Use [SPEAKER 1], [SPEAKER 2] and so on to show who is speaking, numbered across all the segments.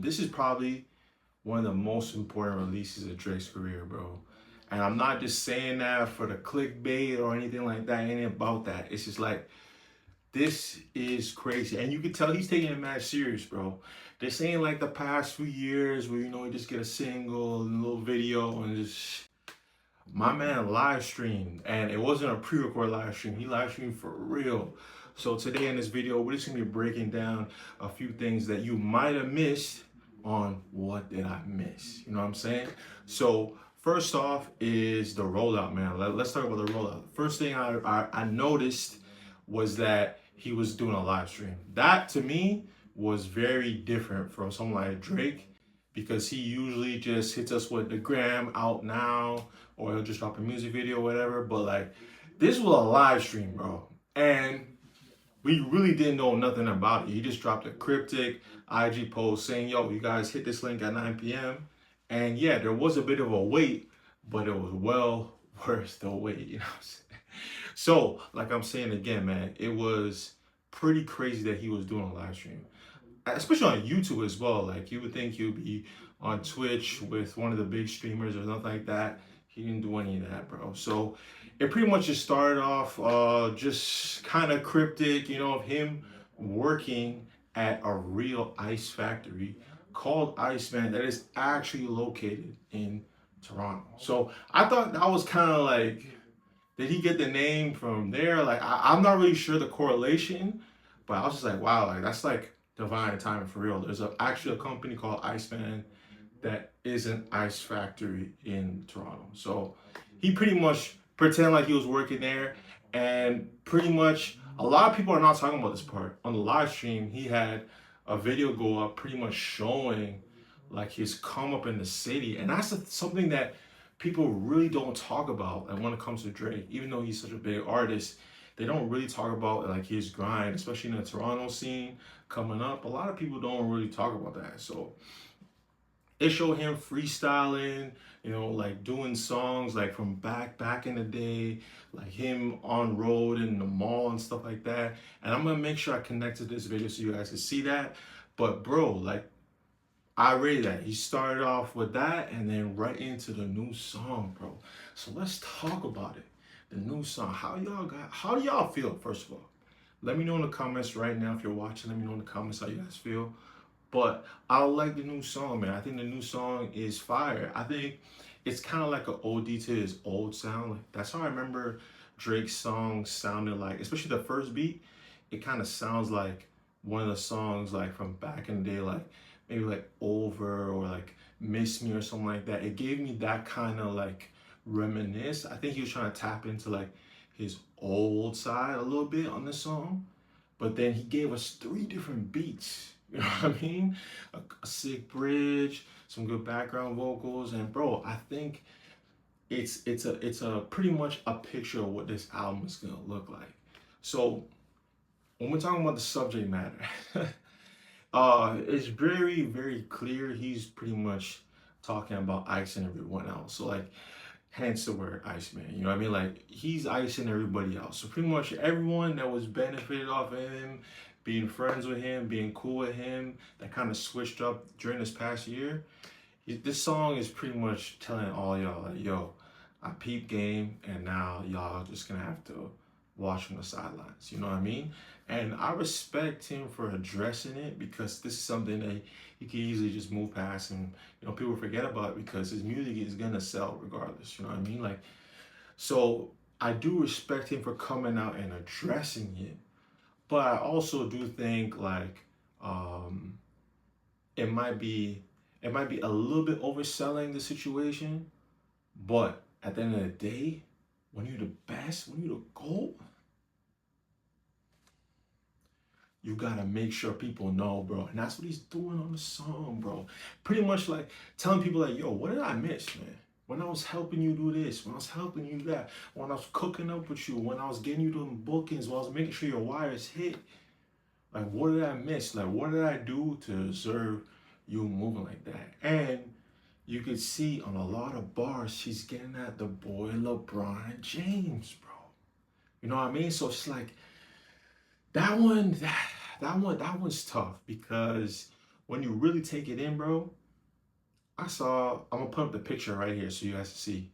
[SPEAKER 1] This is probably one of the most important releases of Drake's career, bro. And I'm not just saying that for the clickbait or anything like that. It ain't about that. It's just like, this is crazy. And you can tell he's taking it mad serious, bro. This ain't like the past few years where, you just get a single and a little video and just, my man live streamed. And it wasn't a pre-record live stream. He live streamed for real. So today in this video, we're just gonna be breaking down a few things that you might have missed on What Did I Miss? You know what I'm saying? So first off is the rollout, man. Let's talk about the rollout. First thing I noticed was that he was doing a live stream. That to me was very different from someone like Drake, because he usually just hits us with the gram out now, or he'll just drop a music video or whatever. But like, this was a live stream, bro. And we really didn't know nothing about it. He just dropped a cryptic IG post saying, yo, you guys hit this link at 9 p.m. And yeah, there was a bit of a wait, but it was well worth the wait, you know what I'm saying? So, like I'm saying again, man, it was pretty crazy that he was doing a live stream, especially on YouTube as well. Like, you would think he would be on Twitch with one of the big streamers or something like that. He didn't do any of that, bro. So it pretty much just started off just kind of cryptic, of him working at a real ice factory called Iceman that is actually located in Toronto. So I thought that was kind of like, did he get the name from there? Like, I'm not really sure the correlation, but I was just like, wow, like that's like divine timing for real. There's actually a company called Iceman that is an ice factory in Toronto. So he pretty much pretended like he was working there, and pretty much a lot of people are not talking about this part. On the live stream, he had a video go up pretty much showing like his come up in the city, and that's something that people really don't talk about. And when it comes to Drake, even though he's such a big artist, they don't really talk about like his grind, especially in the Toronto scene coming up. A lot of people don't really talk about that. So it showed him freestyling, like doing songs like from back in the day, like him on road in the mall and stuff like that. And I'm gonna make sure I connected this video so you guys can see that. But bro, like, I rate that. He started off with that and then right into the new song, bro. So let's talk about it. The new song. How do y'all feel, first of all? Let me know in the comments right now if you're watching. Let me know in the comments how you guys feel. But I like the new song, man. I think the new song is fire. I think it's kind of like an OD to his old sound. Like, that's how I remember Drake's songs sounded like, especially the first beat. It kind of sounds like one of the songs like from back in the day, like maybe like Over or like Miss Me or something like that. It gave me that kind of like reminisce. I think he was trying to tap into like his old side a little bit on this song. But then he gave us 3 different beats. You know what I mean? A sick bridge, some good background vocals, and bro, I think it's a pretty much a picture of what this album is gonna look like. So when we're talking about the subject matter, it's very, very clear he's pretty much talking about Ice and everyone else. So like, hence the word Iceman. You know what I mean? Like, he's icing everybody else. So pretty much everyone that was benefited off of him, being friends with him, being cool with him, that kind of switched up during this past year. This song is pretty much telling all y'all, like, yo, I peep game, and now y'all just gonna have to watch from the sidelines. You know what I mean? And I respect him for addressing it, because this is something that he can easily just move past, and people forget about it because his music is gonna sell regardless. You know what I mean? Like, so I do respect him for coming out and addressing it. But I also do think like it might be a little bit overselling the situation. But at the end of the day, when you're the best, when you're the GOAT, you gotta make sure people know, bro. And that's what he's doing on the song, bro. Pretty much like telling people like, yo, what did I miss, man? When I was helping you do this, when I was helping you that, when I was cooking up with you, when I was getting you them bookings, when I was making sure your wires hit. Like, what did I miss? Like, what did I do to deserve you moving like that? And you could see on a lot of bars, she's getting at the boy LeBron James, bro. You know what I mean? So it's like, that one's tough, because when you really take it in, bro, I'm gonna put up the picture right here so you guys can see.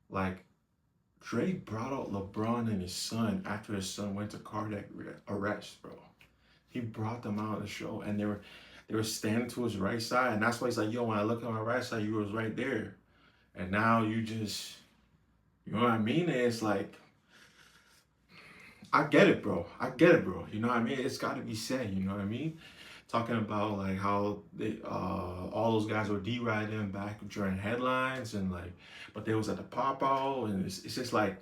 [SPEAKER 1] Like, Drake brought out LeBron and his son after his son went to cardiac arrest, bro. He brought them out of the show, and they were standing to his right side, and that's why he's like, yo, when I look at my right side, you was right there, and now you just, you know what I mean? And it's like, I get it, bro. I get it, bro. You know what I mean? It's got to be said. You know what I mean? Talking about like how they all those guys were deriding back during headlines and like, but they was at the pop out, and it's just like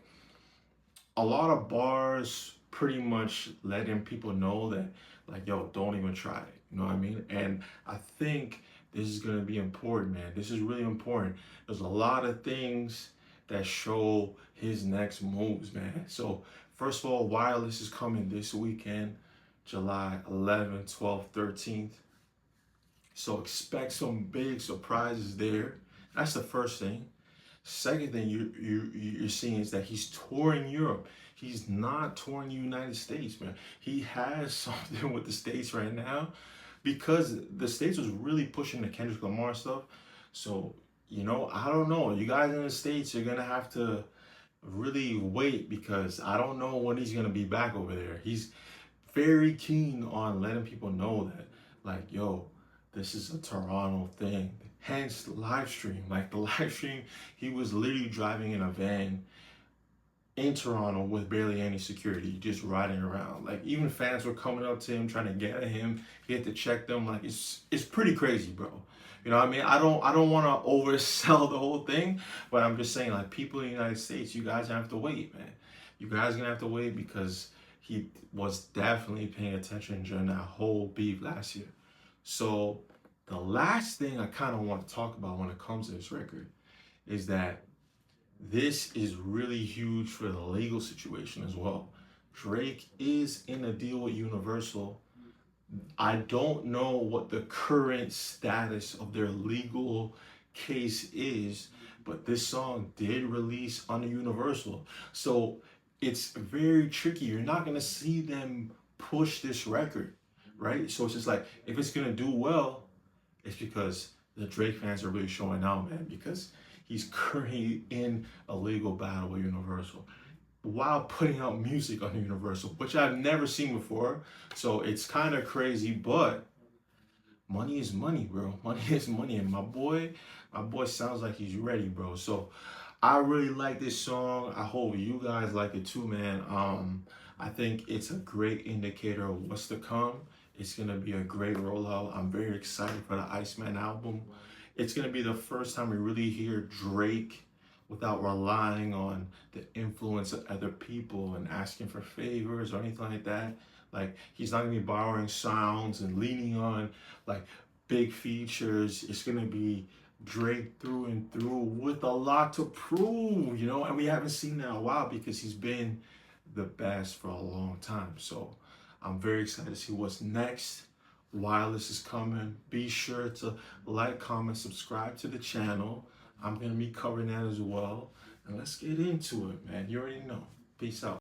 [SPEAKER 1] a lot of bars pretty much letting people know that like, yo, don't even try it. You know what I mean? And I think this is gonna be important, man. This is really important. There's a lot of things that show his next moves, man. So first of all, Wireless is coming this weekend, July 11th, 12th, 13th. So expect some big surprises there. That's the first thing. Second thing you're seeing is that he's touring Europe. He's not touring the United States, man. He has something with the States right now because the States was really pushing the Kendrick Lamar stuff. So, I don't know. You guys in the States, you're gonna have to really wait because I don't know when he's gonna be back over there. He's very keen on letting people know that, like, yo, this is a Toronto thing. Hence the live stream. Like the live stream, he was literally driving in a van in Toronto with barely any security, just riding around. Like even fans were coming up to him trying to get at him. He had to check them. Like it's pretty crazy, bro. You know what I mean? I don't want to oversell the whole thing, but I'm just saying, like, people in the United States, you guys have to wait, man. You guys are gonna have to wait because he was definitely paying attention during that whole beef last year. So the last thing I kind of want to talk about when it comes to this record is that this is really huge for the legal situation as well. Drake is in a deal with Universal. I don't know what the current status of their legal case is, but this song did release on the Universal. So it's very tricky. You're not going to see them push this record, right? So it's just like, if it's going to do well, it's because the Drake fans are really showing out, man, because he's currently in a legal battle with Universal while putting out music on Universal, which I've never seen before. So it's kind of crazy, but money is money, bro. Money is money, and my boy sounds like he's ready, bro. So I really like this song. I hope you guys like it too, man. I think it's a great indicator of what's to come. It's gonna be a great rollout. I'm very excited for the Iceman album. It's gonna be the first time we really hear Drake without relying on the influence of other people and asking for favors or anything like that. Like he's not gonna be borrowing sounds and leaning on like big features. It's gonna be Drake through and through with a lot to prove, and we haven't seen that in a while because he's been the best for a long time. So I'm very excited to see what's next. Wireless is coming. Be sure to like, comment, subscribe to the channel. I'm going to be covering that as well. And let's get into it, man. You already know. Peace out.